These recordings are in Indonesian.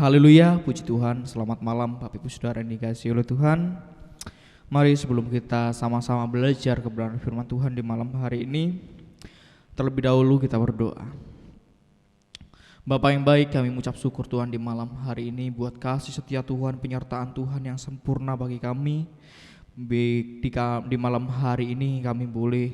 Haleluya, puji Tuhan. Selamat malam Bapak Ibu Saudara yang dikasihi oleh Tuhan. Mari sebelum kita sama-sama belajar kebenaran firman Tuhan di malam hari ini, terlebih dahulu kita berdoa. Bapa yang baik, kami mengucap syukur Tuhan di malam hari ini buat kasih setia Tuhan, penyertaan Tuhan yang sempurna bagi kami. Di malam hari ini kami boleh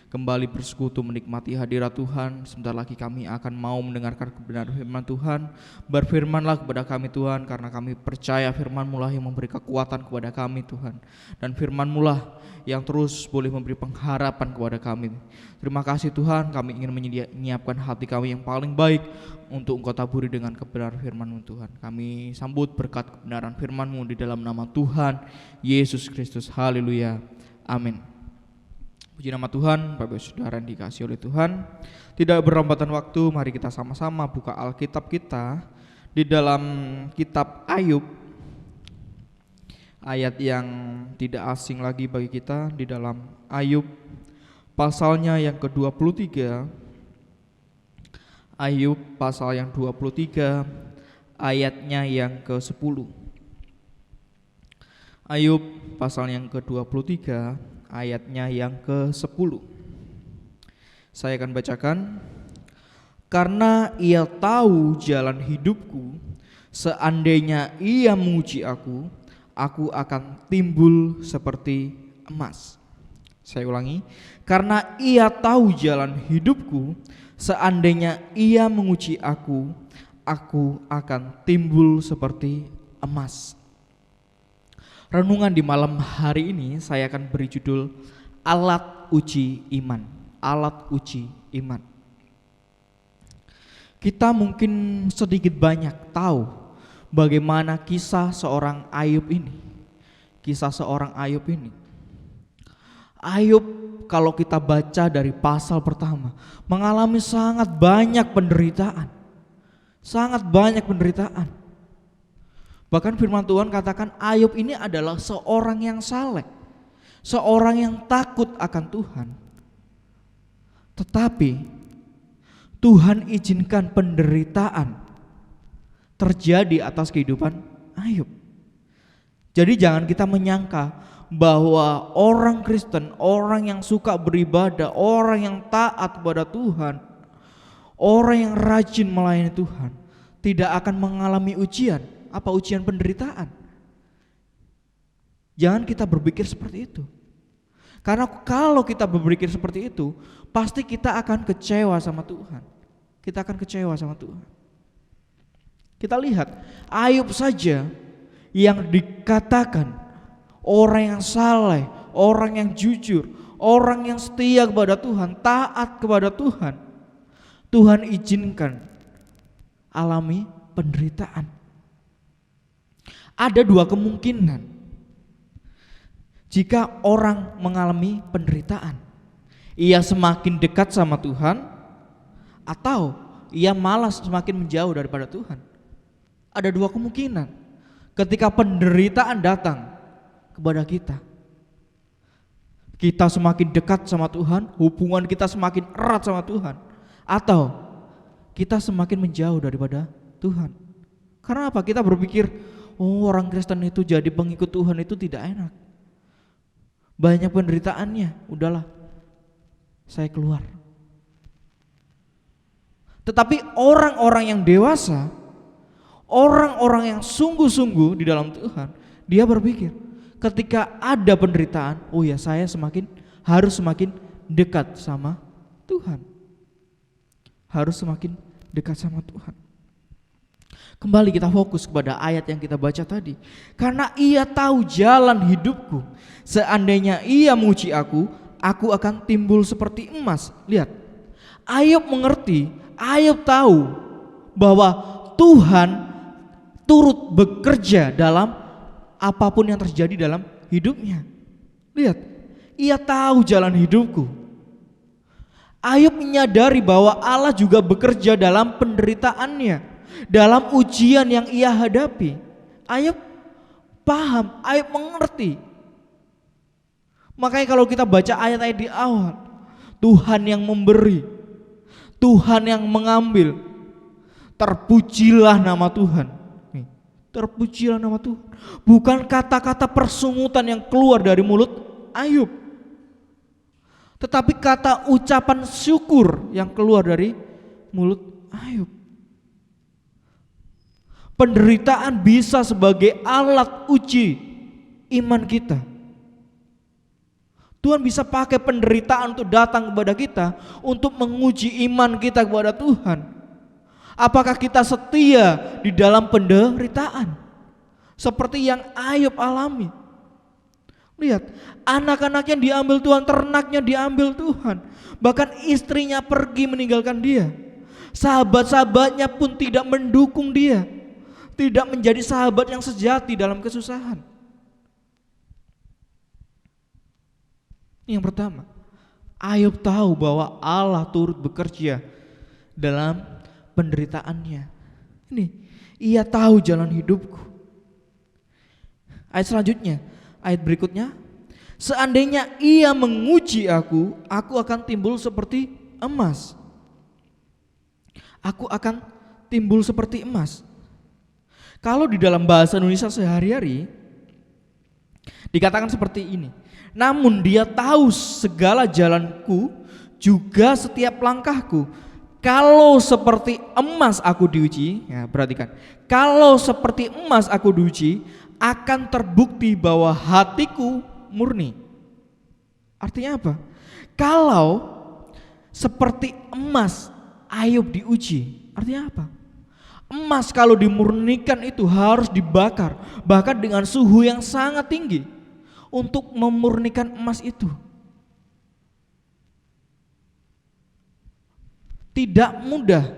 kembali bersekutu menikmati hadirat Tuhan. Sebentar lagi kami akan mau mendengarkan kebenaran firman Tuhan. Berfirmanlah kepada kami Tuhan, karena kami percaya firman-Mu lah yang memberi kekuatan kepada kami Tuhan, dan firman-Mu lah yang terus boleh memberi pengharapan kepada kami. Terima kasih Tuhan, kami ingin menyiapkan hati kami yang paling baik untuk Engkau taburi dengan kebenaran firman-Mu Tuhan. Kami sambut berkat kebenaran firman-Mu di dalam nama Tuhan Yesus Kristus. Haleluya, amin. Puji nama Tuhan. Bapak Saudara yang dikasihi oleh Tuhan, tidak berlambatan waktu, mari kita sama-sama buka Alkitab kita di dalam kitab Ayub. Ayat yang tidak asing lagi bagi kita, di dalam Ayub pasalnya yang ke-23. Ayub pasal yang 23 ayatnya yang ke-10. Ayub pasal yang ke-23 ayatnya yang ke-10. Saya akan bacakan. Karena ia tahu jalan hidupku, seandainya ia menguji aku akan timbul seperti emas. Saya ulangi. Karena ia tahu jalan hidupku, seandainya ia menguji aku akan timbul seperti emas. Renungan di malam hari ini saya akan beri judul Alat Uji Iman. Alat Uji Iman. Kita mungkin sedikit banyak tahu bagaimana kisah seorang Ayub ini. Kisah seorang Ayub ini. Ayub kalau kita baca dari pasal pertama mengalami sangat banyak penderitaan. Sangat banyak penderitaan. Bahkan firman Tuhan katakan Ayub ini adalah seorang yang saleh, seorang yang takut akan Tuhan. Tetapi Tuhan izinkan penderitaan terjadi atas kehidupan Ayub. Jadi jangan kita menyangka bahwa orang Kristen, orang yang suka beribadah, orang yang taat kepada Tuhan, orang yang rajin melayani Tuhan tidak akan mengalami ujian. Apa ujian penderitaan? Jangan kita berpikir seperti itu. Karena kalau kita berpikir seperti itu, pasti kita akan kecewa sama Tuhan. Kita akan kecewa sama Tuhan. Kita lihat Ayub saja yang dikatakan orang yang saleh, orang yang jujur, orang yang setia kepada Tuhan, taat kepada Tuhan, Tuhan izinkan alami penderitaan. Ada dua kemungkinan jika orang mengalami penderitaan. Ia semakin dekat sama Tuhan, atau ia malas semakin menjauh daripada Tuhan. Ada dua kemungkinan ketika penderitaan datang kepada kita. Kita semakin dekat sama Tuhan, hubungan kita semakin erat sama Tuhan, atau kita semakin menjauh daripada Tuhan. Karena apa? Kita berpikir, oh, orang Kristen itu jadi pengikut Tuhan itu tidak enak, banyak penderitaannya, udahlah saya keluar. Tetapi orang-orang yang dewasa, orang-orang yang sungguh-sungguh di dalam Tuhan, dia berpikir ketika ada penderitaan, oh ya, saya harus semakin dekat sama Tuhan. Harus semakin dekat sama Tuhan. Kembali kita fokus kepada ayat yang kita baca tadi. Karena ia tahu jalan hidupku, seandainya ia menguji aku akan timbul seperti emas. Lihat, Ayub mengerti, Ayub tahu bahwa Tuhan turut bekerja dalam apapun yang terjadi dalam hidupnya. Lihat, ia tahu jalan hidupku. Ayub menyadari bahwa Allah juga bekerja dalam penderitaannya, dalam ujian yang ia hadapi. Ayub paham, Ayub mengerti. Makanya kalau kita baca ayat-ayat di awal, Tuhan yang memberi, Tuhan yang mengambil, terpujilah nama Tuhan, Terpujilah nama Tuhan. Bukan kata-kata persungutan yang keluar dari mulut Ayub, tetapi kata ucapan syukur yang keluar dari mulut Ayub. Penderitaan bisa sebagai alat uji iman kita. Tuhan bisa pakai penderitaan untuk datang kepada kita, untuk menguji iman kita kepada Tuhan. Apakah kita setia di dalam penderitaan seperti yang Ayub alami? Lihat, anak-anaknya diambil Tuhan, ternaknya diambil Tuhan, bahkan istrinya pergi meninggalkan dia. Sahabat-sahabatnya pun tidak mendukung dia, tidak menjadi sahabat yang sejati dalam kesusahan. Yang pertama, Ayub tahu bahwa Allah turut bekerja dalam penderitaannya. Ini, ia tahu jalan hidupku. Ayat selanjutnya, ayat berikutnya, seandainya ia menguji aku akan timbul seperti emas. Aku akan timbul seperti emas. Kalau di dalam bahasa Indonesia sehari-hari dikatakan seperti ini. Namun dia tahu segala jalanku, juga setiap langkahku. Kalau seperti emas aku diuji, ya perhatikan. Kalau seperti emas aku diuji, akan terbukti bahwa hatiku murni. Artinya apa? Kalau seperti emas Ayub diuji, artinya apa? Emas kalau dimurnikan itu harus dibakar, bahkan dengan suhu yang sangat tinggi untuk memurnikan emas itu. Tidak mudah.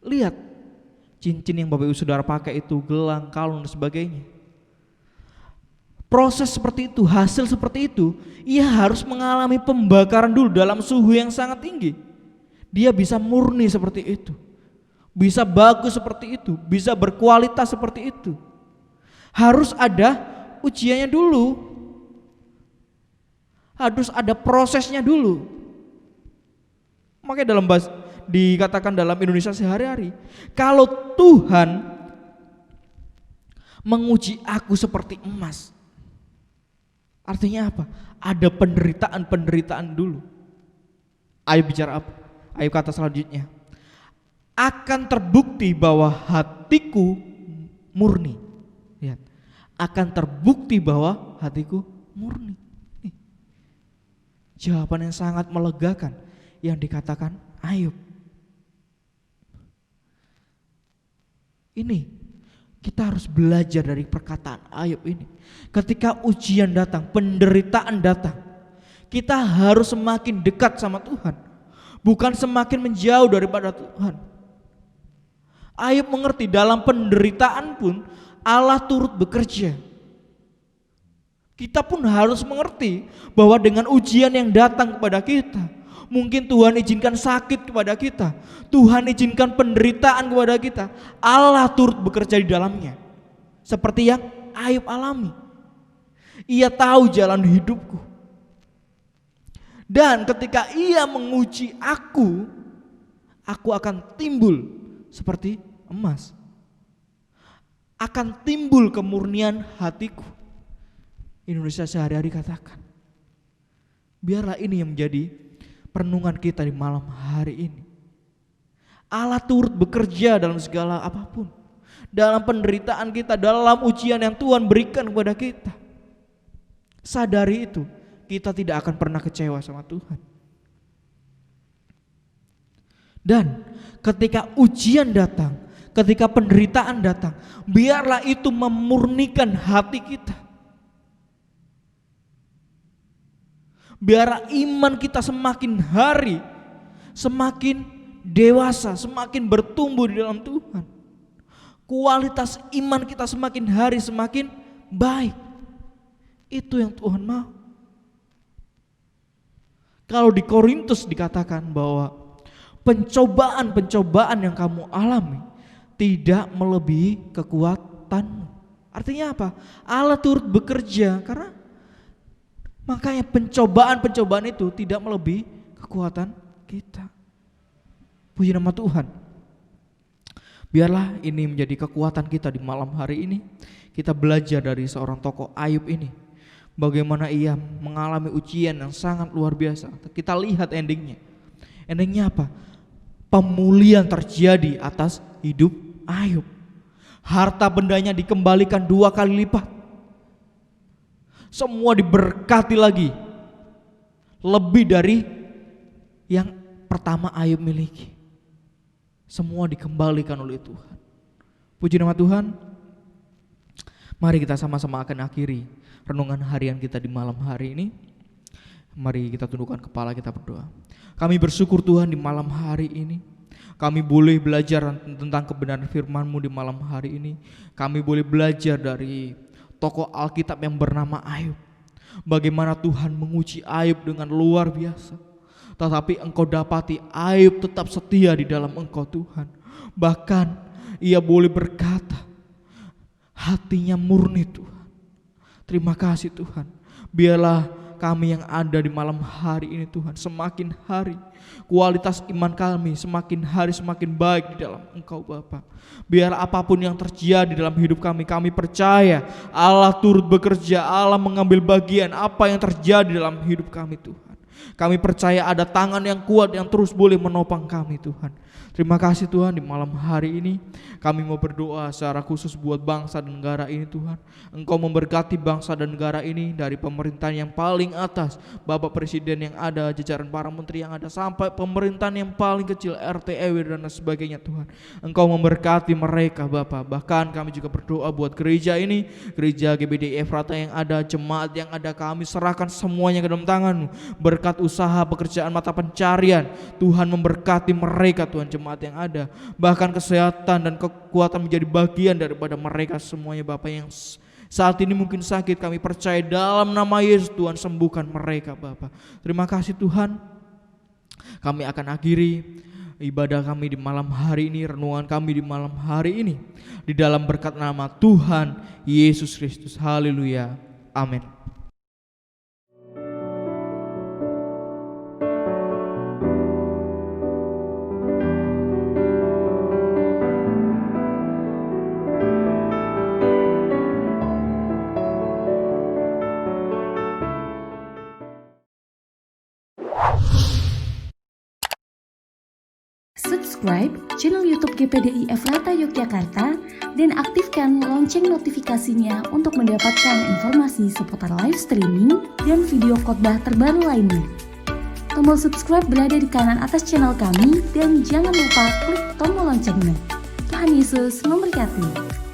Lihat cincin yang Bapak Ibu Saudara pakai itu, gelang, kalung dan sebagainya. Proses seperti itu, hasil seperti itu, ia harus mengalami pembakaran dulu dalam suhu yang sangat tinggi. Dia bisa murni seperti itu, bisa bagus seperti itu, bisa berkualitas seperti itu. Harus ada ujiannya dulu, harus ada prosesnya dulu. Makanya dalam dikatakan dalam Indonesia sehari-hari, kalau Tuhan menguji aku seperti emas, artinya apa? Ada penderitaan dulu. Ayub bicara apa? Ayub kata selanjutnya, akan terbukti bahwa hatiku murni. Lihat, akan terbukti bahwa hatiku murni. Nih, jawaban yang sangat melegakan yang dikatakan Ayub. Ini kita harus belajar dari perkataan Ayub ini. Ketika ujian datang, penderitaan datang, kita harus semakin dekat sama Tuhan, bukan semakin menjauh daripada Tuhan. Ayub mengerti dalam penderitaan pun Allah turut bekerja. Kita pun harus mengerti bahwa dengan ujian yang datang kepada kita, mungkin Tuhan izinkan sakit kepada kita, Tuhan izinkan penderitaan kepada kita, Allah turut bekerja di dalamnya. Seperti yang Ayub alami. Ia tahu jalan hidupku. Dan ketika ia menguji aku akan timbul seperti emas. Akan timbul kemurnian hatiku. Indonesia sehari-hari katakan. Biarlah ini yang menjadi perenungan kita di malam hari ini. Allah turut bekerja dalam segala apapun, dalam penderitaan kita, dalam ujian yang Tuhan berikan kepada kita. Sadari itu, kita tidak akan pernah kecewa sama Tuhan. Dan ketika ujian datang, ketika penderitaan datang, biarlah itu memurnikan hati kita. Biar iman kita semakin hari semakin dewasa, semakin bertumbuh di dalam Tuhan. Kualitas iman kita semakin hari semakin baik. Itu yang Tuhan mau. Kalau di Korintus dikatakan bahwa pencobaan-pencobaan yang kamu alami tidak melebihi kekuatanmu. Artinya apa? Allah turut bekerja, karena makanya pencobaan-pencobaan itu tidak melebihi kekuatan kita. Puji nama Tuhan. Biarlah ini menjadi kekuatan kita di malam hari ini. Kita belajar dari seorang tokoh Ayub ini, bagaimana ia mengalami ujian yang sangat luar biasa. Kita lihat endingnya. Endingnya apa? Pemulihan terjadi atas hidup Ayub. Harta bendanya dikembalikan 2 kali lipat. Semua diberkati lagi, lebih dari yang pertama Ayub miliki. Semua dikembalikan oleh Tuhan. Puji nama Tuhan. Mari kita sama-sama akan akhiri renungan harian kita di malam hari ini. Mari kita tundukkan kepala, kita berdoa. Kami bersyukur Tuhan di malam hari ini. Kami boleh belajar tentang kebenaran firman-Mu di malam hari ini. Kami boleh belajar dari tokoh Alkitab yang bernama Ayub. Bagaimana Tuhan menguji Ayub dengan luar biasa. Tetapi Engkau dapati Ayub tetap setia di dalam Engkau Tuhan. Bahkan ia boleh berkata, hatinya murni Tuhan. Terima kasih Tuhan. Biarlah kami yang ada di malam hari ini Tuhan, semakin hari kualitas iman kami semakin hari semakin baik di dalam Engkau Bapa. Biar apapun yang terjadi dalam hidup kami percaya Allah turut bekerja, Allah mengambil bagian apa yang terjadi dalam hidup kami Tuhan. Kami percaya ada tangan yang kuat yang terus boleh menopang kami Tuhan. Terima kasih Tuhan, di malam hari ini kami mau berdoa secara khusus buat bangsa dan negara ini Tuhan. Engkau memberkati bangsa dan negara ini dari pemerintahan yang paling atas, Bapak Presiden yang ada, jajaran para menteri yang ada, sampai pemerintahan yang paling kecil, RT, RW dan sebagainya Tuhan. Engkau memberkati mereka Bapak. Bahkan kami juga berdoa buat gereja ini, gereja GBD Efrata yang ada, jemaat yang ada, kami serahkan semuanya ke dalam tangan-Mu. Berkat usaha, pekerjaan, mata pencarian, Tuhan memberkati mereka Tuhan, jemaat yang ada, bahkan kesehatan dan kekuatan menjadi bagian daripada mereka semuanya Bapak. Yang saat ini mungkin sakit, kami percaya dalam nama Yesus Tuhan sembuhkan mereka Bapak. Terima kasih Tuhan. Kami akan akhiri ibadah kami di malam hari ini, renungan kami di malam hari ini di dalam berkat nama Tuhan Yesus Kristus. Haleluya, amin. Subscribe channel YouTube GPDI Efrata Yogyakarta dan aktifkan lonceng notifikasinya untuk mendapatkan informasi seputar live streaming dan video khotbah terbaru lainnya. Tombol subscribe berada di kanan atas channel kami dan jangan lupa klik tombol loncengnya. Tuhan Yesus memberkati.